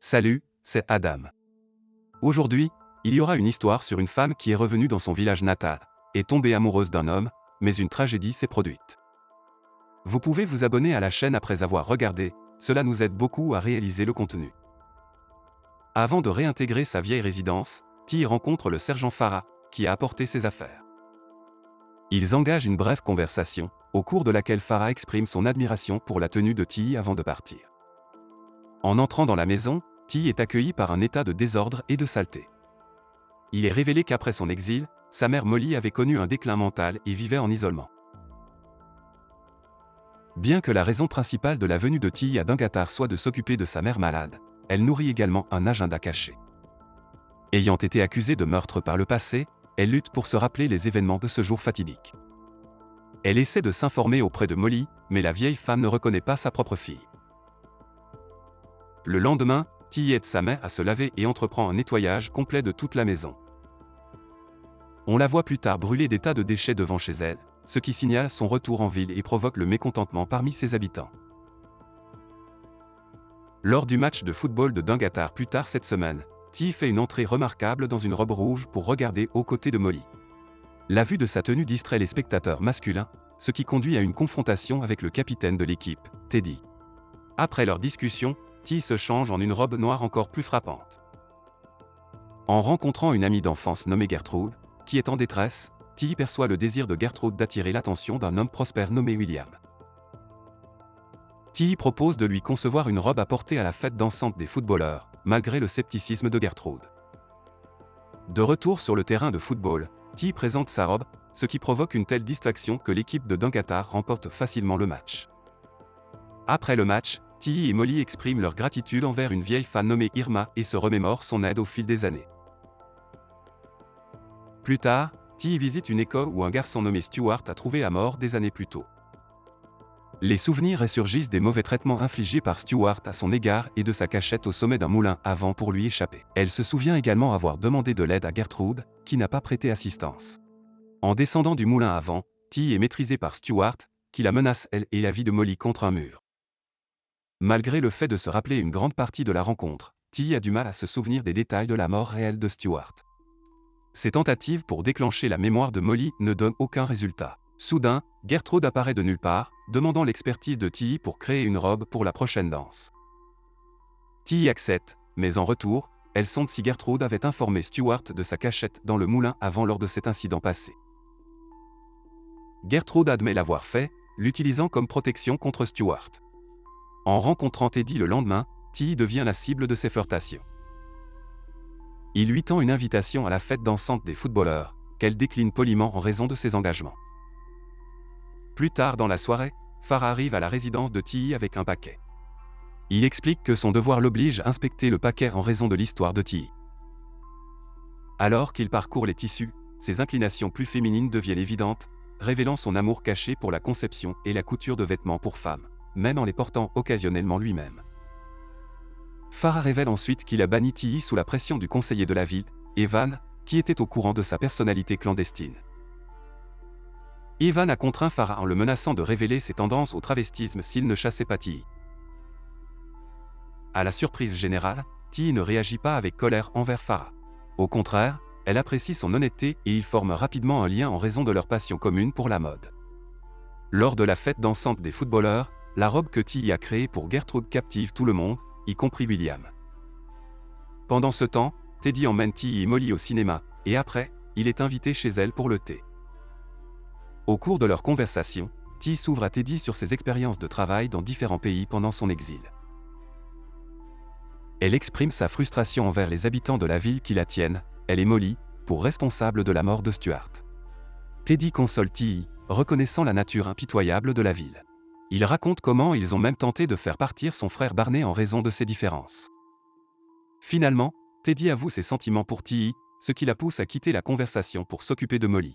Salut, c'est Adam. Aujourd'hui, il y aura une histoire sur une femme qui est revenue dans son village natal, est tombée amoureuse d'un homme, mais une tragédie s'est produite. Vous pouvez vous abonner à la chaîne après avoir regardé, cela nous aide beaucoup à réaliser le contenu. Avant de réintégrer sa vieille résidence, Ti rencontre le sergent Farah, qui a apporté ses affaires. Ils engagent une brève conversation, au cours de laquelle Farah exprime son admiration pour la tenue de Ti avant de partir. En entrant dans la maison, Ti est accueilli par un état de désordre et de saleté. Il est révélé qu'après son exil, sa mère Molly avait connu un déclin mental et vivait en isolement. Bien que la raison principale de la venue de Ti à Dungatar soit de s'occuper de sa mère malade, elle nourrit également un agenda caché. Ayant été accusée de meurtre par le passé, elle lutte pour se rappeler les événements de ce jour fatidique. Elle essaie de s'informer auprès de Molly, mais la vieille femme ne reconnaît pas sa propre fille. Le lendemain, Ti aide sa mère à se laver et entreprend un nettoyage complet de toute la maison. On la voit plus tard brûler des tas de déchets devant chez elle, ce qui signale son retour en ville et provoque le mécontentement parmi ses habitants. Lors du match de football de Dungatar plus tard cette semaine, Ti fait une entrée remarquable dans une robe rouge pour regarder aux côtés de Molly. La vue de sa tenue distrait les spectateurs masculins, ce qui conduit à une confrontation avec le capitaine de l'équipe, Teddy. Après leur discussion, Ti se change en une robe noire encore plus frappante. En rencontrant une amie d'enfance nommée Gertrude, qui est en détresse, Ti perçoit le désir de Gertrude d'attirer l'attention d'un homme prospère nommé William. Ti propose de lui concevoir une robe à porter à la fête dansante des footballeurs, malgré le scepticisme de Gertrude. De retour sur le terrain de football, Ti présente sa robe, ce qui provoque une telle distraction que l'équipe de Dungatar remporte facilement le match. Après le match, Ti et Molly expriment leur gratitude envers une vieille femme nommée Irma et se remémorent son aide au fil des années. Plus tard, Ti visite une école où un garçon nommé Stuart a trouvé la mort des années plus tôt. Les souvenirs ressurgissent des mauvais traitements infligés par Stuart à son égard et de sa cachette au sommet d'un moulin avant pour lui échapper. Elle se souvient également avoir demandé de l'aide à Gertrude, qui n'a pas prêté assistance. En descendant du moulin avant, Ti est maîtrisée par Stuart, qui la menace elle et la vie de Molly contre un mur. Malgré le fait de se rappeler une grande partie de la rencontre, Ti a du mal à se souvenir des détails de la mort réelle de Stuart. Ses tentatives pour déclencher la mémoire de Molly ne donnent aucun résultat. Soudain, Gertrude apparaît de nulle part, demandant l'expertise de Ti pour créer une robe pour la prochaine danse. Ti accepte, mais en retour, elle sonde si Gertrude avait informé Stuart de sa cachette dans le moulin avant lors de cet incident passé. Gertrude admet l'avoir fait, l'utilisant comme protection contre Stuart. En rencontrant Teddy le lendemain, Ti devient la cible de ses flirtations. Il lui tend une invitation à la fête dansante des footballeurs, qu'elle décline poliment en raison de ses engagements. Plus tard dans la soirée, Farah arrive à la résidence de Ti avec un paquet. Il explique que son devoir l'oblige à inspecter le paquet en raison de l'histoire de Ti. Alors qu'il parcourt les tissus, ses inclinations plus féminines deviennent évidentes, révélant son amour caché pour la conception et la couture de vêtements pour femmes, même en les portant occasionnellement lui-même. Farah révèle ensuite qu'il a banni Ti sous la pression du conseiller de la ville, Evan, qui était au courant de sa personnalité clandestine. Evan a contraint Farah en le menaçant de révéler ses tendances au travestisme s'il ne chassait pas Ti. À la surprise générale, Ti ne réagit pas avec colère envers Farah. Au contraire, elle apprécie son honnêteté et ils forment rapidement un lien en raison de leur passion commune pour la mode. Lors de la fête dansante des footballeurs, la robe que Ti a créée pour Gertrude captive tout le monde, y compris William. Pendant ce temps, Teddy emmène Ti et Molly au cinéma, et après, il est invité chez elle pour le thé. Au cours de leur conversation, Ti s'ouvre à Teddy sur ses expériences de travail dans différents pays pendant son exil. Elle exprime sa frustration envers les habitants de la ville qui la tiennent, elle et Molly, pour responsables de la mort de Stuart. Teddy console Ti, reconnaissant la nature impitoyable de la ville. Il raconte comment ils ont même tenté de faire partir son frère Barney en raison de ces différences. Finalement, Teddy avoue ses sentiments pour Ti, ce qui la pousse à quitter la conversation pour s'occuper de Molly.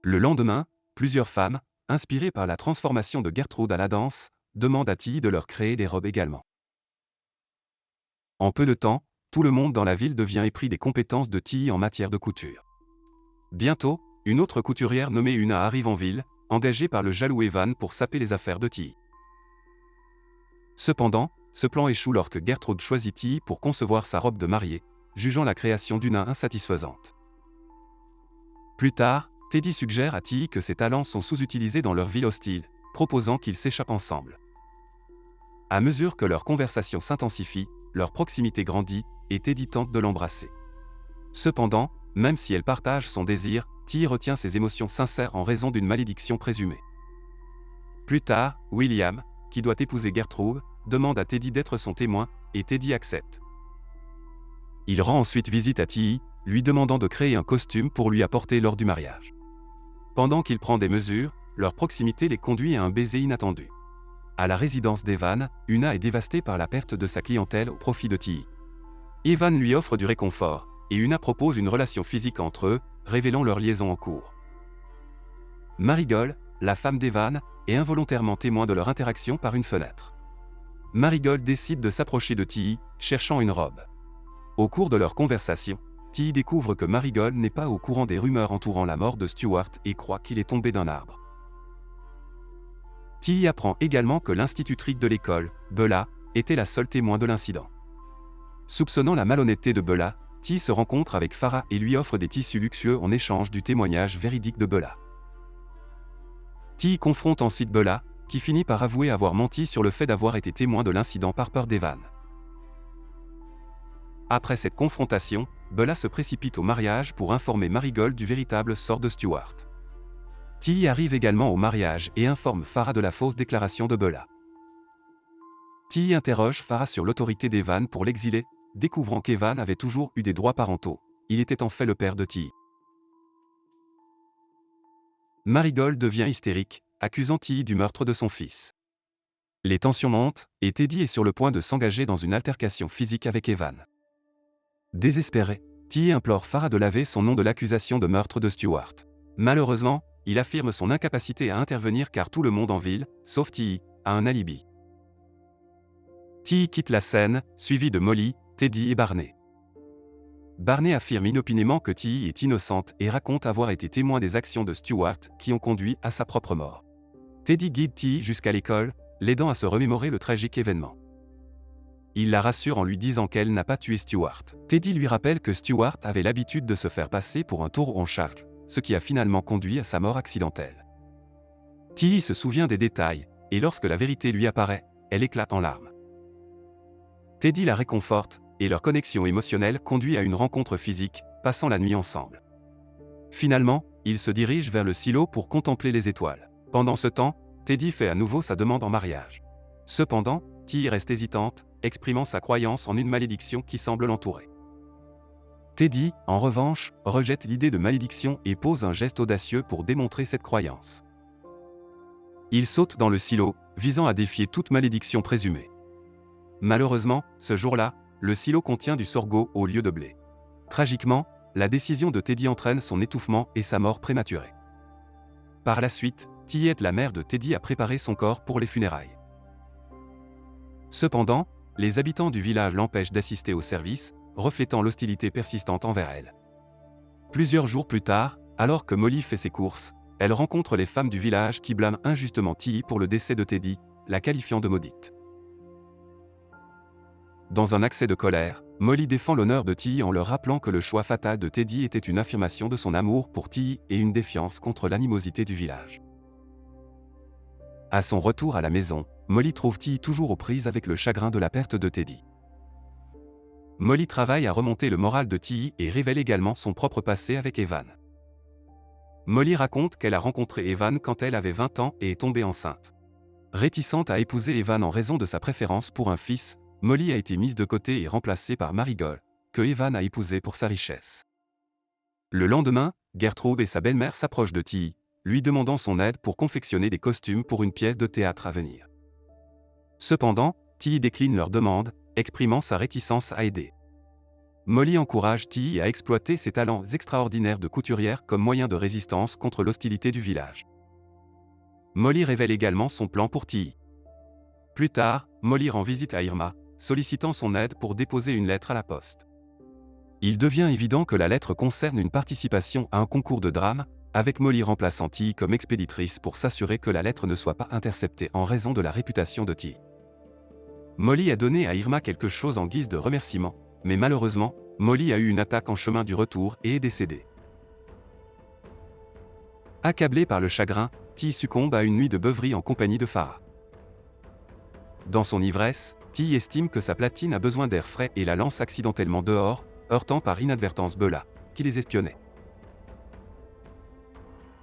Le lendemain, plusieurs femmes, inspirées par la transformation de Gertrude à la danse, demandent à Ti de leur créer des robes également. En peu de temps, tout le monde dans la ville devient épris des compétences de Ti en matière de couture. Bientôt, une autre couturière nommée Una arrive en ville, engagée par le jaloux Evan pour saper les affaires de Ti. Cependant, ce plan échoue lorsque Gertrude choisit Tilly pour concevoir sa robe de mariée, jugeant la création du nain insatisfaisante. Plus tard, Teddy suggère à Tilly que ses talents sont sous-utilisés dans leur ville hostile, proposant qu'ils s'échappent ensemble. À mesure que leur conversation s'intensifie, leur proximité grandit, et Teddy tente de l'embrasser. Cependant, même si elle partage son désir, Tilly retient ses émotions sincères en raison d'une malédiction présumée. Plus tard, William, qui doit épouser Gertrude, demande à Teddy d'être son témoin, et Teddy accepte. Il rend ensuite visite à Tilly, lui demandant de créer un costume pour lui apporter lors du mariage. Pendant qu'il prend des mesures, leur proximité les conduit à un baiser inattendu. À la résidence d'Evan, Una est dévastée par la perte de sa clientèle au profit de Tilly. Evan lui offre du réconfort, et Una propose une relation physique entre eux, révélant leur liaison en cours. Marigold, la femme d'Evan, est involontairement témoin de leur interaction par une fenêtre. Marigold décide de s'approcher de Tilly, cherchant une robe. Au cours de leur conversation, Tilly découvre que Marigold n'est pas au courant des rumeurs entourant la mort de Stuart et croit qu'il est tombé d'un arbre. Tilly apprend également que l'institutrice de l'école, Bella, était la seule témoin de l'incident. Soupçonnant la malhonnêteté de Bella, Tilly se rencontre avec Farah et lui offre des tissus luxueux en échange du témoignage véridique de Bella. Tilly confronte ensuite Bella, qui finit par avouer avoir menti sur le fait d'avoir été témoin de l'incident par peur d'Evan. Après cette confrontation, Bella se précipite au mariage pour informer Marigold du véritable sort de Stuart. Tilly arrive également au mariage et informe Farah de la fausse déclaration de Bella. Tilly interroge Farah sur l'autorité d'Evan pour l'exiler, découvrant qu'Evan avait toujours eu des droits parentaux. Il était en fait le père de Tilly. Marigold devient hystérique, accusant Tilly du meurtre de son fils. Les tensions montent, et Teddy est sur le point de s'engager dans une altercation physique avec Evan. Désespéré, Tilly implore Farah de laver son nom de l'accusation de meurtre de Stuart. Malheureusement, il affirme son incapacité à intervenir car tout le monde en ville, sauf Tilly, a un alibi. Tilly quitte la scène, suivi de Molly, Teddy et Barney. Barney affirme inopinément que Tilly est innocente et raconte avoir été témoin des actions de Stuart qui ont conduit à sa propre mort. Teddy guide Tilly jusqu'à l'école, l'aidant à se remémorer le tragique événement. Il la rassure en lui disant qu'elle n'a pas tué Stuart. Teddy lui rappelle que Stuart avait l'habitude de se faire passer pour un taureau en charge, ce qui a finalement conduit à sa mort accidentelle. Tilly se souvient des détails, et lorsque la vérité lui apparaît, elle éclate en larmes. Teddy la réconforte, et leur connexion émotionnelle conduit à une rencontre physique, passant la nuit ensemble. Finalement, ils se dirigent vers le silo pour contempler les étoiles. Pendant ce temps, Teddy fait à nouveau sa demande en mariage. Cependant, Tilly reste hésitante, exprimant sa croyance en une malédiction qui semble l'entourer. Teddy, en revanche, rejette l'idée de malédiction et pose un geste audacieux pour démontrer cette croyance. Il saute dans le silo, visant à défier toute malédiction présumée. Malheureusement, ce jour-là, le silo contient du sorgho au lieu de blé. Tragiquement, la décision de Teddy entraîne son étouffement et sa mort prématurée. Par la suite, Tilly aide la mère de Teddy à préparer son corps pour les funérailles. Cependant, les habitants du village l'empêchent d'assister au service, reflétant l'hostilité persistante envers elle. Plusieurs jours plus tard, alors que Molly fait ses courses, elle rencontre les femmes du village qui blâment injustement Tilly pour le décès de Teddy, la qualifiant de maudite. Dans un accès de colère, Molly défend l'honneur de Tilly en leur rappelant que le choix fatal de Teddy était une affirmation de son amour pour Tilly et une défiance contre l'animosité du village. À son retour à la maison, Molly trouve Tilly toujours aux prises avec le chagrin de la perte de Teddy. Molly travaille à remonter le moral de Tilly et révèle également son propre passé avec Evan. Molly raconte qu'elle a rencontré Evan quand elle avait 20 ans et est tombée enceinte. Réticente à épouser Evan en raison de sa préférence pour un fils, Molly a été mise de côté et remplacée par Marigold, que Evan a épousée pour sa richesse. Le lendemain, Gertrude et sa belle-mère s'approchent de Tilly, lui demandant son aide pour confectionner des costumes pour une pièce de théâtre à venir. Cependant, Tilly décline leur demande, exprimant sa réticence à aider. Molly encourage Tilly à exploiter ses talents extraordinaires de couturière comme moyen de résistance contre l'hostilité du village. Molly révèle également son plan pour Tilly. Plus tard, Molly rend visite à Irma, sollicitant son aide pour déposer une lettre à la poste. Il devient évident que la lettre concerne une participation à un concours de drame, avec Molly remplaçant Tilly comme expéditrice pour s'assurer que la lettre ne soit pas interceptée en raison de la réputation de Tilly. Molly a donné à Irma quelque chose en guise de remerciement, mais malheureusement, Molly a eu une attaque en chemin du retour et est décédée. Accablé par le chagrin, Ti succombe à une nuit de beuverie en compagnie de Farah. Dans son ivresse, Ti estime que sa platine a besoin d'air frais et la lance accidentellement dehors, heurtant par inadvertance Bella, qui les espionnait.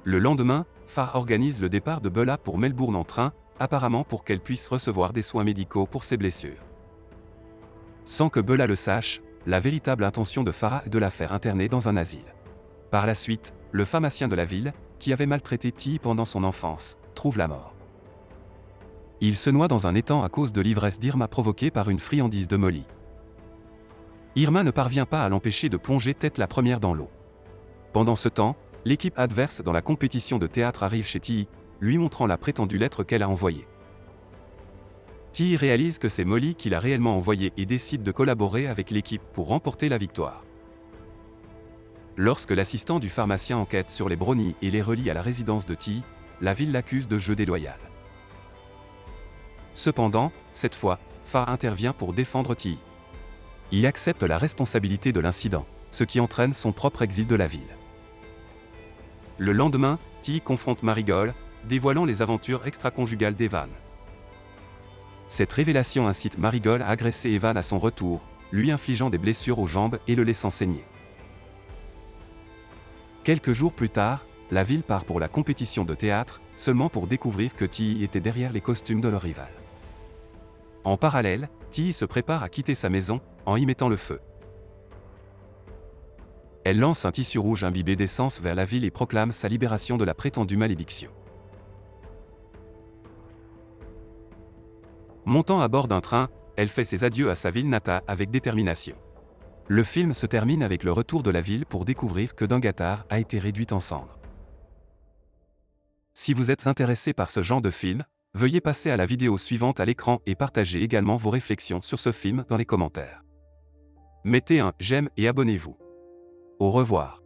Le lendemain, Farah organise le départ de Bella pour Melbourne en train, apparemment pour qu'elle puisse recevoir des soins médicaux pour ses blessures. Sans que Bella le sache, la véritable intention de Farah est de la faire interner dans un asile. Par la suite, le pharmacien de la ville, qui avait maltraité Ti pendant son enfance, trouve la mort. Il se noie dans un étang à cause de l'ivresse d'Irma provoquée par une friandise de Molly. Irma ne parvient pas à l'empêcher de plonger tête la première dans l'eau. Pendant ce temps, l'équipe adverse dans la compétition de théâtre arrive chez Ti, lui montrant la prétendue lettre qu'elle a envoyée. Ti réalise que c'est Molly qui l'a réellement envoyée et décide de collaborer avec l'équipe pour remporter la victoire. Lorsque l'assistant du pharmacien enquête sur les brownies et les relie à la résidence de Ti, la ville l'accuse de jeu déloyal. Cependant, cette fois, Farah intervient pour défendre Ti. Il accepte la responsabilité de l'incident, ce qui entraîne son propre exil de la ville. Le lendemain, Ti confronte Marigold, dévoilant les aventures extra-conjugales d'Evan. Cette révélation incite Marigold à agresser Evan à son retour, lui infligeant des blessures aux jambes et le laissant saigner. Quelques jours plus tard, la ville part pour la compétition de théâtre, seulement pour découvrir que Ti était derrière les costumes de leur rival. En parallèle, Ti se prépare à quitter sa maison, en y mettant le feu. Elle lance un tissu rouge imbibé d'essence vers la ville et proclame sa libération de la prétendue malédiction. Montant à bord d'un train, elle fait ses adieux à sa ville natale avec détermination. Le film se termine avec le retour de la ville pour découvrir que Dangatar a été réduite en cendres. Si vous êtes intéressé par ce genre de film, veuillez passer à la vidéo suivante à l'écran et partagez également vos réflexions sur ce film dans les commentaires. Mettez un j'aime et abonnez-vous. Au revoir.